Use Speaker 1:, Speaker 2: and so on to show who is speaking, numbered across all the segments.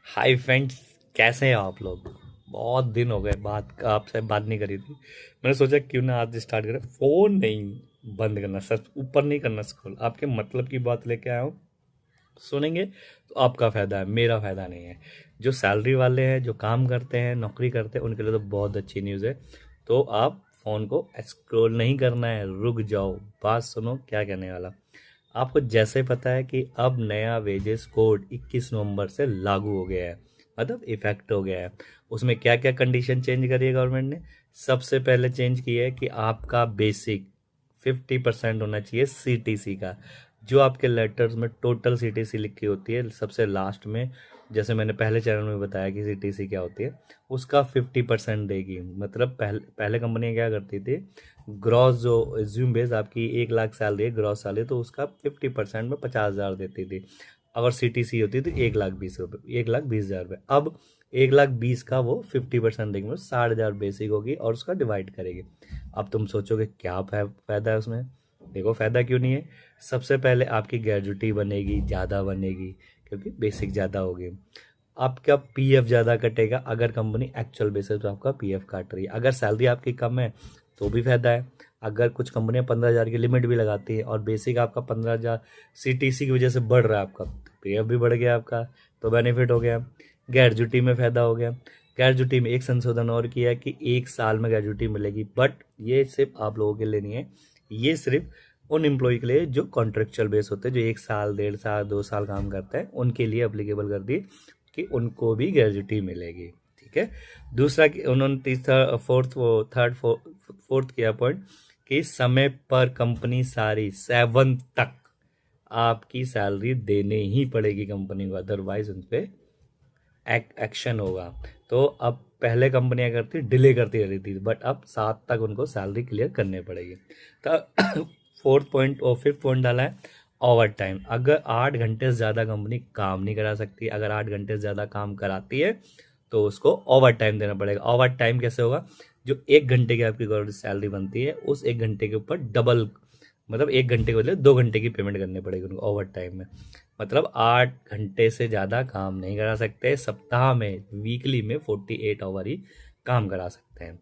Speaker 1: Hi friends, कैसे हैं आप लोग। बहुत दिन हो गए बात आपसे बात नहीं करी थी। मैंने सोचा क्यों ना आज स्टार्ट करें। फोन नहीं बंद करना, सर ऊपर नहीं करना स्क्रॉल। आपके मतलब की बात लेके आया हूँ, सुनेंगे तो आपका फ़ायदा है, मेरा फ़ायदा नहीं है। जो सैलरी वाले हैं, जो काम करते हैं, नौकरी करते हैं, उनके लिए तो बहुत अच्छी न्यूज़ है। तो आप फ़ोन को स्क्रॉल नहीं करना है, रुक जाओ, बात सुनो क्या कहने वाला। आपको जैसे पता है कि अब नया वेजेस कोड 21 नवंबर से लागू हो गया है, मतलब इफेक्ट हो गया है। उसमें क्या क्या कंडीशन चेंज करी है गवर्नमेंट ने। सबसे पहले चेंज किया है कि आपका बेसिक 50% होना चाहिए सीटीसी का। जो आपके लेटर्स में टोटल सीटीसी लिखी होती है सबसे लास्ट में, जैसे मैंने पहले चैनल में बताया कि सीटीसी क्या होती है, उसका 50% देगी। मतलब पहले पहले कंपनियां क्या करती थी, ग्रॉस जो एज्यूम बेस आपकी 1 लाख सैलरी है, ग्रॉस सैलरी, तो उसका 50% में 50,000 देती थी। अगर सीटीसी होती थी 1,20,000 रुपये, 1,20,000 रुपये। अब 1,20,000 का वो 50% देगी, मतलब 60,000 बेसिक होगी और उसका डिवाइड करेगी। अब तुम सोचोगे क्या फायदा है उसमें। देखो फायदा क्यों नहीं है। सबसे पहले आपकी ग्रेजुटी बनेगी, ज़्यादा बनेगी, क्योंकि बेसिक ज़्यादा होगी। आपका पीएफ ज़्यादा कटेगा, अगर कंपनी एक्चुअल बेसिस पे आपका पीएफ काट रही है। अगर सैलरी आपकी कम है तो भी फायदा है। अगर कुछ कंपनियां 15,000 की लिमिट भी लगाती है और बेसिक आपका 15,000 सीटीसी की वजह से बढ़ रहा है आपका, तो पीएफ भी बढ़ गया आपका, तो बेनिफिट हो गया। ग्रेजुटी में फायदा हो गया। ग्रेजुटी में एक संशोधन और किया कि 1 साल में ग्रेजुटी मिलेगी, बट ये सिर्फ आप लोगों के लिए नहीं है। ये सिर्फ उन एम्प्लॉय के लिए जो कॉन्ट्रेक्चुअल बेस होते हैं, जो 1 साल, 1.5 साल, 2 साल काम करते हैं, उनके लिए अप्लीकेबल कर दी कि उनको भी ग्रेजुटी मिलेगी। ठीक है। दूसरा उन्होंने तीसरा फोर्थ वो थर्ड फोर्थ किया पॉइंट कि समय पर कंपनी सारी 7 तक आपकी सैलरी देने ही पड़ेगी कंपनी को, अदरवाइज उन पर एक्शन होगा। तो अब पहले कंपनियां करती डिले करती रहती थी, बट अब 7 तक उनको सैलरी क्लियर करनी पड़ेगी। तो फोर्थ पॉइंट और फिफ्थ पॉइंट डाला है ओवर टाइम। अगर 8 घंटे से ज़्यादा कंपनी काम नहीं करा सकती, अगर 8 घंटे से ज़्यादा काम कराती है तो उसको ओवर टाइम देना पड़ेगा। ओवर टाइम कैसे होगा, जो 1 घंटे की आपकी गवर्नमेंट सैलरी बनती है उस 1 घंटे के ऊपर डबल, मतलब 1 घंटे के बदले 2 घंटे की पेमेंट करनी पड़ेगी उनको ओवर टाइम में। मतलब 8 घंटे से ज़्यादा काम नहीं करा सकते सप्ताह में, वीकली में 48 आवर ही काम करा सकते हैं।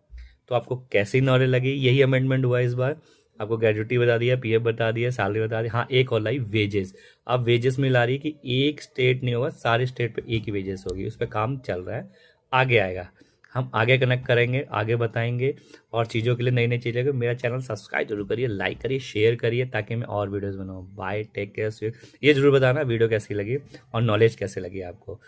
Speaker 1: तो आपको कैसी नॉलेज लगी, यही अमेंडमेंट हुआ इस बार। आपको ग्रेजुटी बता दिया, पीएफ बता दिया, सैलरी बता दी। हाँ, एक और लाई वेजेस। अब वेजेस में ला रही कि एक स्टेट नहीं होगा, सारे स्टेट पे एक ही वेजेस होगी। उस पर काम चल रहा है, आगे आएगा। हम आगे कनेक्ट करेंगे, आगे बताएंगे और चीज़ों के लिए नई नई चीज़ें। मेरा चैनल सब्सक्राइब जरूर करिए, लाइक करिए, शेयर करिए, ताकि मैं और वीडियोस बनाऊँ। Bye, take care. ये जरूर बताना वीडियो कैसी लगी और नॉलेज कैसे लगी आपको।